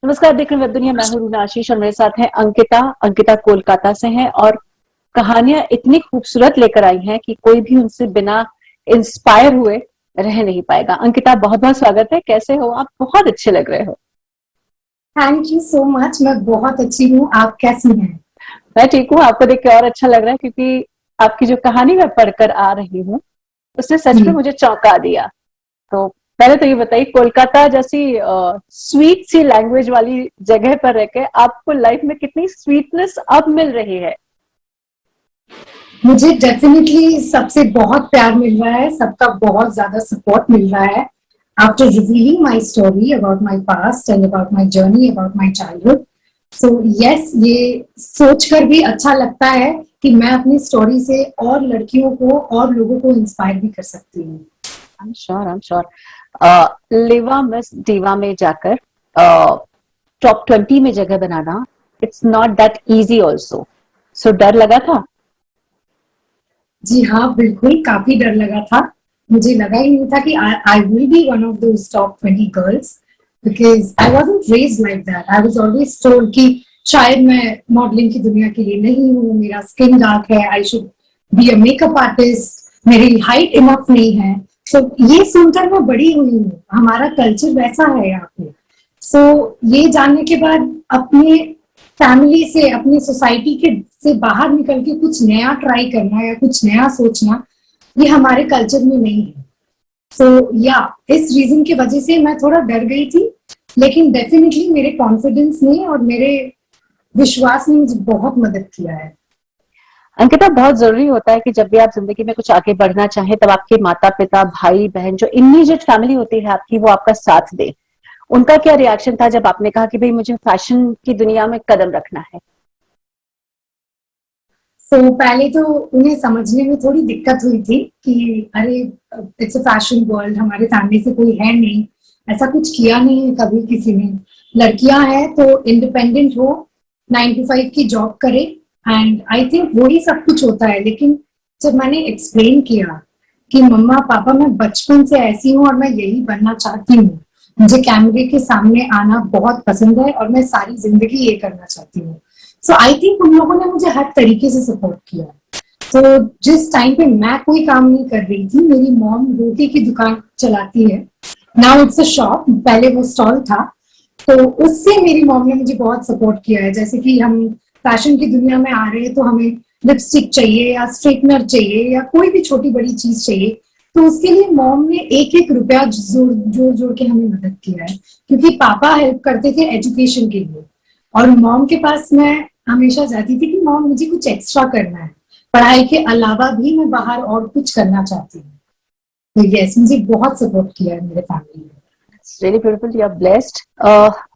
नमस्कार, देख रहे हैं वेब दुनिया। मैं हूं रूना आशीष और मेरे साथ हैं अंकिता। अंकिता कोलकाता से हैं और कहानियां इतनी खूबसूरत लेकर आई हैं कि कोई भी उनसे बिना इंस्पायर हुए रह नहीं पाएगा। अंकिता, बहुत बहुत स्वागत है। कैसे हो आप? बहुत अच्छे लग रहे हो। Thank you so much. मैं बहुत अच्छी हूँ। आप कैसी हैं? मैं ठीक हूँ। आपको देख के और अच्छा लग रहा है क्योंकि आपकी जो कहानी मैं पढ़कर आ रही हूँ उसने सच में जी मुझे चौंका दिया। तो पहले तो ये बताइए, कोलकाता जैसी स्वीट सी लैंग्वेज वाली जगह पर रह के आपको लाइफ में कितनी स्वीटनेस अब मिल रही है? मुझे डेफिनेटली सबसे बहुत प्यार मिल रहा है, सबका बहुत ज्यादा सपोर्ट मिल रहा है। After revealing my story about my past and about my journey about my childhood, so yes, ये सोचकर भी अच्छा लगता है कि मैं अपनी स्टोरी से और लड़कियों को और लोगों को इंस्पायर भी कर सकती हूँ। I am sure. Liva miss diva में जाकर टॉप 20 में जगह बनाना, it's not that easy also. So डर लगा था? जी हाँ, बिल्कुल काफी डर लगा था। मुझे लगा ही नहीं था कि I will be one of those top 20 girls, because I wasn't raised like that. I was always told कि शायद मैं मॉडलिंग की दुनिया के लिए नहीं हूँ, मेरा स्किन डार्क है, I should be a makeup artist, मेरी हाइट इनफ नहीं है। सो ये सुनकर मैं बड़ी हुई हूँ, हमारा कल्चर वैसा है यहाँ पे। सो ये जानने के बाद अपने फैमिली से, अपनी सोसाइटी के से बाहर निकल के कुछ नया ट्राई करना या कुछ नया सोचना, ये हमारे कल्चर में नहीं है। सो या इस रीजन की वजह से मैं थोड़ा डर गई थी, लेकिन डेफिनेटली मेरे कॉन्फिडेंस ने और मेरे विश्वास ने मुझे बहुत मदद किया है। अंकिता, बहुत जरूरी होता है कि जब भी आप जिंदगी में कुछ आगे बढ़ना चाहें तब आपके माता पिता, भाई बहन, जो इमीडिएट फैमिली होती है आपकी, वो आपका साथ दे। उनका क्या रिएक्शन था जब आपने कहा कि भाई मुझे फैशन की दुनिया में कदम रखना है? तो पहले तो उन्हें समझने में थोड़ी दिक्कत हुई थी कि अरे, इट्स अ फैशन वर्ल्ड, हमारे फैमिली से कोई है नहीं, ऐसा कुछ किया नहीं है कभी किसी ने। लड़कियां हैं तो इंडिपेंडेंट हो, 9 to 5 की जॉब करे, एंड आई थिंक वही सब कुछ होता है। लेकिन जब मैंने एक्सप्लेन किया कि मम्मा पापा, मैं बचपन से ऐसी हूँ और मैं यही बनना चाहती हूँ, मुझे कैमरे के सामने आना बहुत पसंद है और मैं सारी जिंदगी ये करना चाहती हूँ। सो आई थिंक उन लोगों ने मुझे हर तरीके से सपोर्ट किया। तो जिस टाइम पे मैं कोई काम नहीं कर रही थी, मेरी मॉम रोटी की दुकान चलाती है, नाउ इट्स अ शॉप, पहले वो स्टॉल था, तो उससे मेरी मॉम ने मुझे बहुत सपोर्ट किया है। जैसे कि हम फैशन की दुनिया में आ रहे हैं तो हमें लिपस्टिक चाहिए या स्ट्रेटनर चाहिए या कोई भी छोटी बड़ी चीज चाहिए, तो उसके लिए मॉम ने एक एक रुपया जोड़ जोड़ जोड़ के हमें मदद किया है, क्योंकि पापा हेल्प करते थे एजुकेशन के लिए, और मॉम के पास मैं हमेशा जाती थी कि मॉम मुझे कुछ एक्स्ट्रा करना है, पढ़ाई के अलावा भी मैं बाहर और कुछ करना चाहती हूँ। तो यस, मुझे बहुत सपोर्ट किया है मेरे फैमिली ने। Really beautiful, you are blessed.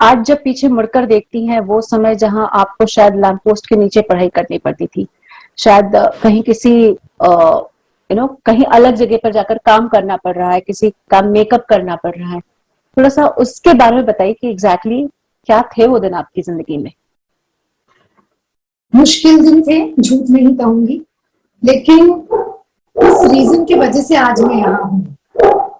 आज जब पीछे मुड़कर देखती हैं वो समय जहां आपको शायद लैंप पोस्ट के नीचे पढ़ाई करनी पड़ती थी, शायद कहीं किसी कहीं अलग जगह पर जाकर काम करना पड़ रहा है, किसी का मेकअप करना पड़ रहा है, थोड़ा सा उसके बारे में बताइए कि एग्जैक्टली क्या थे वो दिन आपकी जिंदगी में? मुश्किल दिन थे, झूठ नहीं कहूंगी, लेकिन उस रीजन की वजह से आज मैं यहाँ हूँ।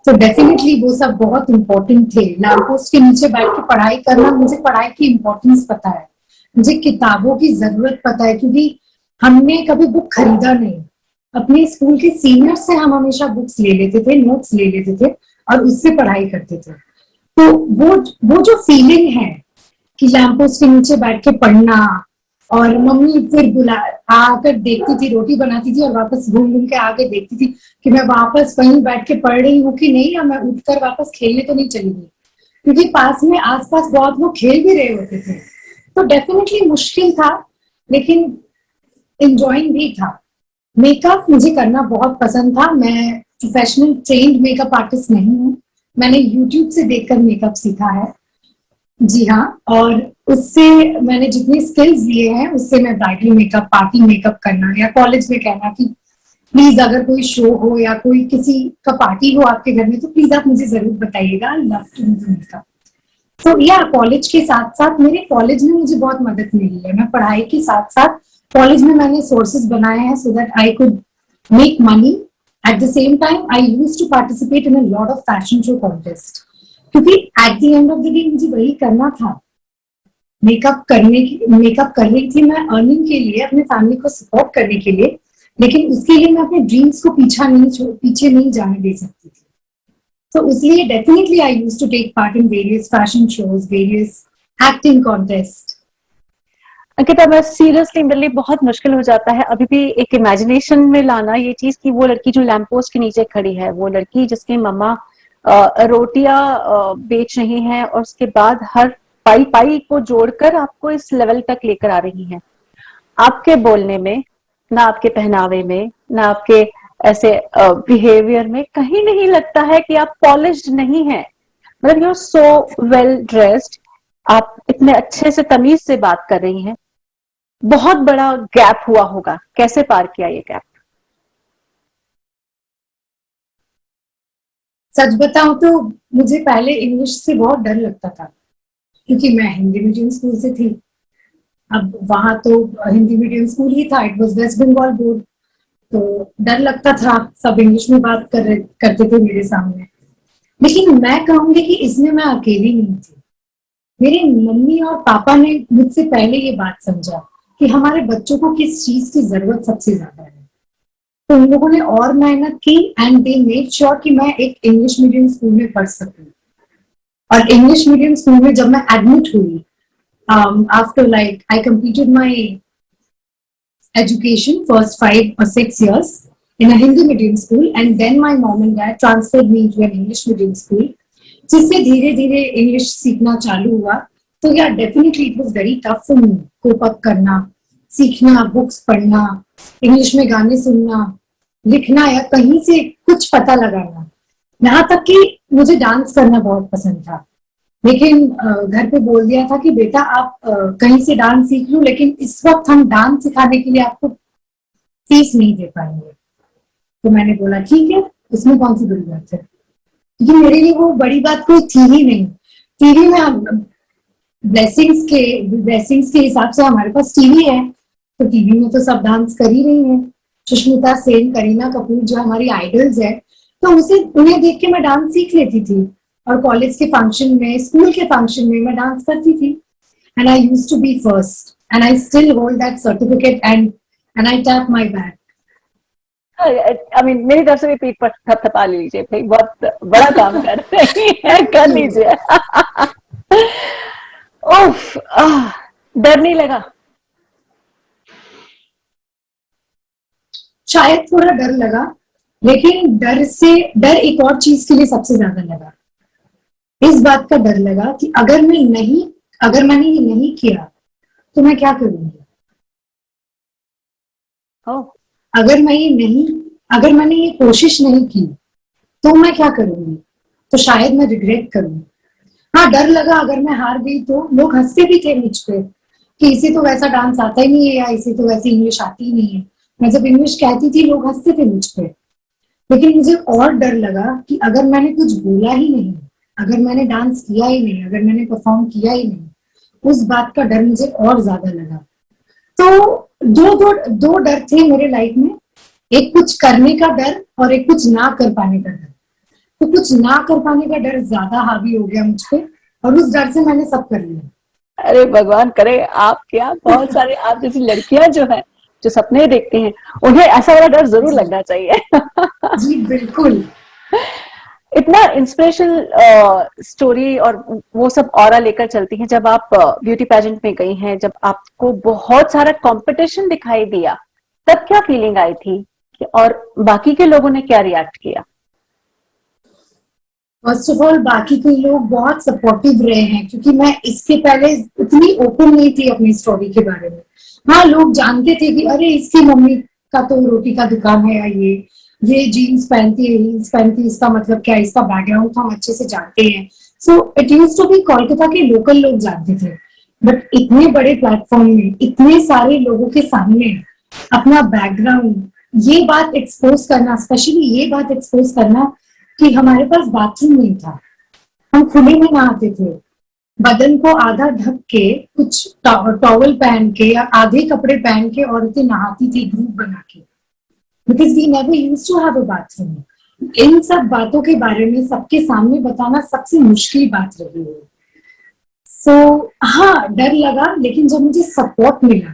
तो डेफिनेटली वो सब बहुत इम्पोर्टेंट थे। लैंप पोस्ट के नीचे बैठ के पढ़ाई करना, मुझे पढ़ाई की इम्पोर्टेंस पता है, मुझे किताबों की जरूरत पता है, क्योंकि हमने कभी बुक खरीदा नहीं। अपने स्कूल के सीनियर से हम हमेशा बुक्स ले लेते थे, नोट्स ले लेते थे और उससे पढ़ाई करते थे। तो वो जो फीलिंग है कि लैंप पोस्ट के नीचे बैठ के पढ़ना, और मम्मी फिर बुला आकर देखती थी, रोटी बनाती थी और वापस घूम घूम के आके देखती थी कि मैं वापस वहीं बैठ के पढ़ रही हूँ कि नहीं, या मैं उठकर वापस खेलने तो नहीं चली गई, क्योंकि पास में आसपास बहुत लोग खेल भी रहे होते थे। तो डेफिनेटली मुश्किल था, लेकिन इंजॉइंग भी था। मेकअप मुझे करना बहुत पसंद था। मैं प्रोफेशनल ट्रेन्ड मेकअप आर्टिस्ट नहीं हूँ, मैंने यूट्यूब से देखकर मेकअप सीखा है। जी हाँ, और उससे मैंने जितने स्किल्स लिए हैं उससे मैं ब्राइडल मेकअप, पार्टी मेकअप करना, या कॉलेज में कहना कि प्लीज अगर कोई शो हो या कोई किसी का पार्टी हो आपके घर में तो प्लीज आप मुझे जरूर बताइएगा, I love to do makeup. तो या कॉलेज के साथ साथ मेरे कॉलेज में मुझे बहुत मदद मिली है। मैं पढ़ाई के साथ साथ कॉलेज में मैंने सोर्सेज बनाए हैं so that I could make money. At the same time I used to participate in a lot of fashion show contest, क्योंकि at the end of the day मुझे वही करना था। मेकअप कर रही थी मैं अर्निंग के लिए, अपने फैमिली को सपोर्ट करने के लिए, लेकिन उसके लिए मैं अपने ड्रीम्स को पीछे नहीं जाने दे सकती थी। तो इसलिए definitely I used to take part in various fashion shows, various acting contest. Ankita, मैं सीरियसली, मेरे लिए बहुत मुश्किल हो जाता है अभी भी एक इमेजिनेशन में लाना ये चीज कि वो लड़की जो लैंप पोस्ट के नीचे खड़ी है, वो लड़की जिसकी मम्मा रोटियां बेच रही हैं और उसके बाद हर पाई पाई को जोड़कर आपको इस लेवल तक लेकर आ रही हैं। आपके बोलने में, ना आपके पहनावे में, ना आपके ऐसे बिहेवियर में कहीं नहीं लगता है कि आप पॉलिश्ड नहीं हैं। मतलब you are so well dressed, आप इतने अच्छे से तमीज से बात कर रही हैं। बहुत बड़ा गैप हुआ होगा, कैसे पार किया ये गैप? सच बताऊं तो मुझे पहले इंग्लिश से बहुत डर लगता था, क्योंकि मैं हिंदी मीडियम स्कूल से थी। अब वहां तो हिंदी मीडियम स्कूल ही था, it was West Bengal board, तो डर लगता था, सब इंग्लिश में बात करते थे मेरे सामने। लेकिन मैं कहूंगी कि इसमें मैं अकेली नहीं थी। मेरे मम्मी और पापा ने मुझसे पहले ये बात समझा कि हमारे बच्चों को किस चीज की जरूरत सबसे ज्यादा है, तो उन लोगों ने और मेहनत की एंड दे मेड श्योर कि मैं एक इंग्लिश मीडियम स्कूल में पढ़ सकूं। और इंग्लिश मीडियम स्कूल में जब मैं एडमिट हुई, after like I completed my education first 5 or 6 years in a Hindi medium school, and then my mom and dad transferred me to an English medium school, जिससे धीरे धीरे English सीखना चालू हुआ। तो या definitely it was very tough for me cope up करना, सीखना, बुक्स पढ़ना, इंग्लिश में गाने सुनना, लिखना या कहीं से कुछ पता लगाना। यहाँ तक कि मुझे डांस करना बहुत पसंद था, लेकिन घर पे बोल दिया था कि बेटा आप कहीं से डांस सीख लो, लेकिन इस वक्त हम डांस सिखाने के लिए आपको फीस नहीं दे पाएंगे। तो मैंने बोला ठीक है, इसमें कौन सी बड़ी बात है, क्योंकि मेरे लिए वो बड़ी बात कोई थी ही नहीं। टीवी में ब्लेसिंग्स के हिसाब से हमारे पास टीवी है, तो टीवी में तो सब डांस कर ही रही है, सुष्मिता सेन, करीना कपूर जो हमारी आइडल्स है, तो उन्हें देख के मैं डांस सीख लेती थी। और कॉलेज के फंक्शन में, स्कूल के फंक्शन में मैं डांस करती थी, and I used to be first, and I still hold that certificate, and I tap my back. I mean, मेरी तरफ से भी पीठ पर थपथपा लीजिए भाई, बहुत बड़ा काम कर रही है, कर लीजिए। उफ, डर नहीं लगा? शायद थोड़ा डर लगा, लेकिन डर एक और चीज के लिए सबसे ज्यादा लगा। इस बात का डर लगा कि अगर मैंने ये नहीं किया तो मैं क्या करूंगी। अगर मैंने ये कोशिश नहीं की तो मैं क्या करूंगी, तो शायद मैं रिग्रेट करूंगी। हाँ, डर लगा अगर मैं हार गई तो लोग हंसते भी थे मुझ पे कि इसे तो वैसा डांस आता ही नहीं है, या इसे तो वैसी इंग्लिश आती ही नहीं है। मैं जब इंग्लिश कहती थी लोग हंसते थे मुझ पे। लेकिन मुझे और डर लगा कि अगर मैंने कुछ बोला ही नहीं, अगर मैंने डांस किया ही नहीं, अगर मैंने परफॉर्म किया ही नहीं, उस बात का डर मुझे और ज्यादा लगा। तो दो डर थे मेरे लाइफ में, एक कुछ करने का डर और एक कुछ ना कर पाने का डर। तो कुछ ना कर पाने का डर ज्यादा हावी हो गया मुझ पे, और उस डर से मैंने सब कर लिया। अरे भगवान करे, आप क्या, बहुत सारे आप जैसी लड़कियां जो है, जो सपने देखती हैं, उन्हें ऐसा वाला डर जरूर लगना चाहिए। जी बिल्कुल। इतना इंस्पिरेशनल स्टोरी और वो सब ऑरा लेकर चलती हैं। जब आप ब्यूटी पेजेंट में गई हैं, जब आपको बहुत सारा कंपटीशन दिखाई दिया, तब क्या फीलिंग आई थी और बाकी के लोगों ने क्या रिएक्ट किया? फर्स्ट ऑफ ऑल, बाकी के लोग बहुत सपोर्टिव रहे हैं, क्योंकि मैं इसके पहले इतनी ओपन नहीं थी अपनी स्टोरी के बारे में। हाँ, लोग जानते थे कि अरे इसकी मम्मी का तो रोटी का दुकान है, या ये जीन्स पहनती है, हील्स पहनती है, इसका मतलब क्या, इसका बैकग्राउंड तो हम अच्छे से जानते हैं। So it used to be, Kolkata के लोकल लोग जानते थे। बट इतने बड़े प्लेटफॉर्म में, इतने सारे लोगों के सामने अपना बैकग्राउंड, ये बात एक्सपोज करना, स्पेशली ये बात एक्सपोज करना कि हमारे पास बाथरूम नहीं था, हम खुले में नहाते थे, बदन को आधा ढक के, कुछ टॉवल पहन के या आधे कपड़े पहन के औरतें नहाती थी ग्रुप बना के, because we never used to have a bathroom. इन सब बातों के बारे में सबके सामने बताना सबसे मुश्किल बात रही है। तो हाँ, डर लगा, लेकिन जब मुझे सपोर्ट मिला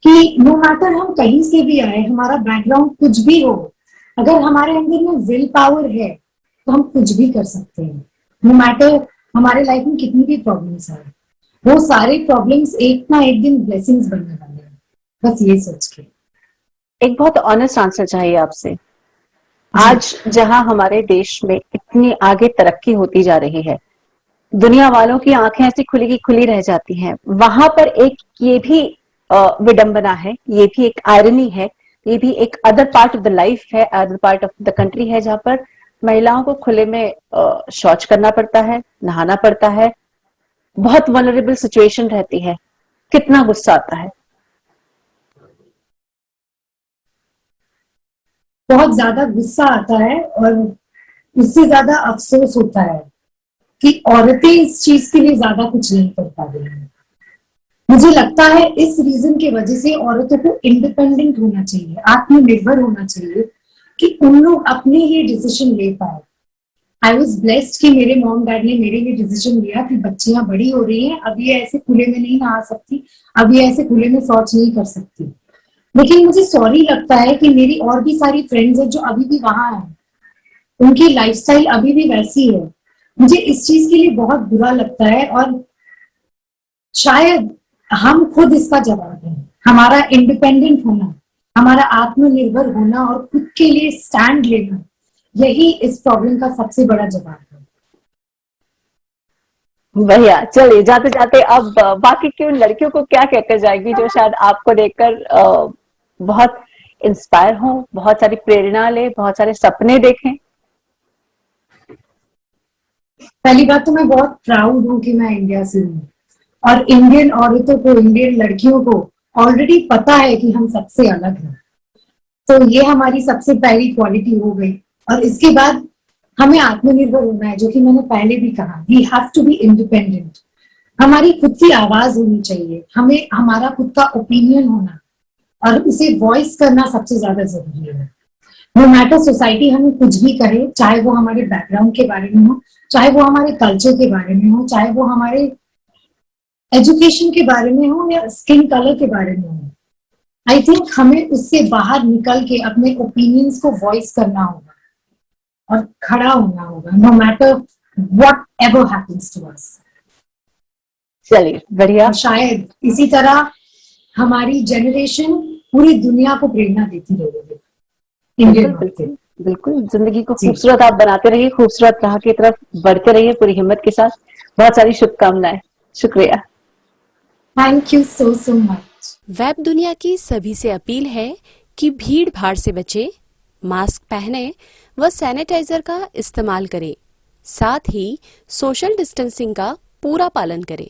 कि नो मैटर हम कहीं से भी आए, हमारा बैकग्राउंड कुछ भी हो, अगर हमारे अंदर में विल पावर है तो हम कुछ भी कर सकते हैं। नो मैटर हमारे लाइफ में कितनी भी प्रॉब्लम्स आए, वो सारे प्रॉब्लम्स एक ना एक दिन ब्लेसिंग्स बनने वाले हैं, बस ये सोच के। एक बहुत ऑनेस्ट आंसर चाहिए आपसे। जी। आज जहां हमारे देश में इतनी आगे तरक्की होती जा रही है, दुनिया वालों की आंखें ऐसी खुली की खुली रह जाती हैं, वहां पर एक ये भी विडंबना है, ये भी एक आयरनी है, ये भी एक other part of the life है, other part of the country है, जहां पर महिलाओं को खुले में शौच करना पड़ता है, नहाना पड़ता है, बहुत वनरेबल सिचुएशन रहती है। कितना गुस्सा आता है। बहुत ज्यादा गुस्सा आता है, और उससे ज्यादा अफसोस होता है कि औरतें इस चीज के लिए ज्यादा कुछ नहीं कर पा रही हैं। मुझे लगता है इस रीजन की वजह से औरतों को इंडिपेंडेंट होना चाहिए, आत्मनिर्भर होना चाहिए, कि उन लोग अपने लिए डिसीजन ले पाए। आई वॉज ब्लेस्ड कि मेरे मॉम डैड ने मेरे लिए डिसीजन लिया कि बच्चियां बड़ी हो रही हैं, अब ये ऐसे खुले में नहीं नहा सकती, अब ये ऐसे खुले में शौच नहीं कर सकती। लेकिन मुझे सॉरी लगता है कि मेरी और भी सारी फ्रेंड्स हैं जो अभी भी वहां हैं, उनकी लाइफस्टाइल अभी भी वैसी है। मुझे इस चीज के लिए बहुत बुरा लगता है, और शायद हम खुद इसका जवाब हैं। हमारा इंडिपेंडेंट होना, हमारा आत्मनिर्भर होना और खुद के लिए स्टैंड लेना, यही इस प्रॉब्लम का सबसे बड़ा जवाब है। भैया चलिए, जाते जाते अब बाकी की उन लड़कियों को क्या कहकर जाएगी जो शायद आपको देखकर बहुत इंस्पायर हो, बहुत सारी प्रेरणा ले, बहुत सारे सपने देखें। पहली बात तो मैं बहुत प्राउड हूँ कि मैं इंडिया से हूँ, और इंडियन औरतों को, इंडियन लड़कियों को ऑलरेडी पता है कि हम सबसे अलग हैं। तो ये हमारी सबसे पहली क्वालिटी हो गई। और इसके बाद हमें आत्मनिर्भर होना है, जो कि मैंने पहले भी कहा, we have to be independent. हमारी खुद की आवाज होनी चाहिए, हमें हमारा खुद का ओपिनियन होना, और उसे वॉइस करना सबसे ज्यादा जरूरी है। नो मैटर सोसाइटी हमें कुछ भी कहे, चाहे वो हमारे बैकग्राउंड के बारे में हो, चाहे वो हमारे कल्चर के बारे में हो, चाहे वो हमारे एजुकेशन के बारे में हो, या स्किन कलर के बारे में हो। आई थिंक हमें उससे बाहर निकल के अपने ओपिनियंस को वॉइस करना होगा और खड़ा होना होगा, no matter whatever happens to us. चलिए बढ़िया। और शायद इसी तरह हमारी जनरेशन पूरी दुनिया को प्रेरणा देती रहेगी। इंडियन बिल्कुल बिल्कुल, जिंदगी को जी। खूबसूरत आप बनाते रहिए, खूबसूरत राह की तरफ बढ़ते रहिए पूरी हिम्मत के साथ। बहुत सारी शुभकामनाएं। शुक्रिया। Thank you so so much. Web दुनिया की सभी से अपील है कि भीड़ भाड़ से बचें, मास्क पहनें व सैनिटाइजर का इस्तेमाल करें, साथ ही सोशल डिस्टेंसिंग का पूरा पालन करें।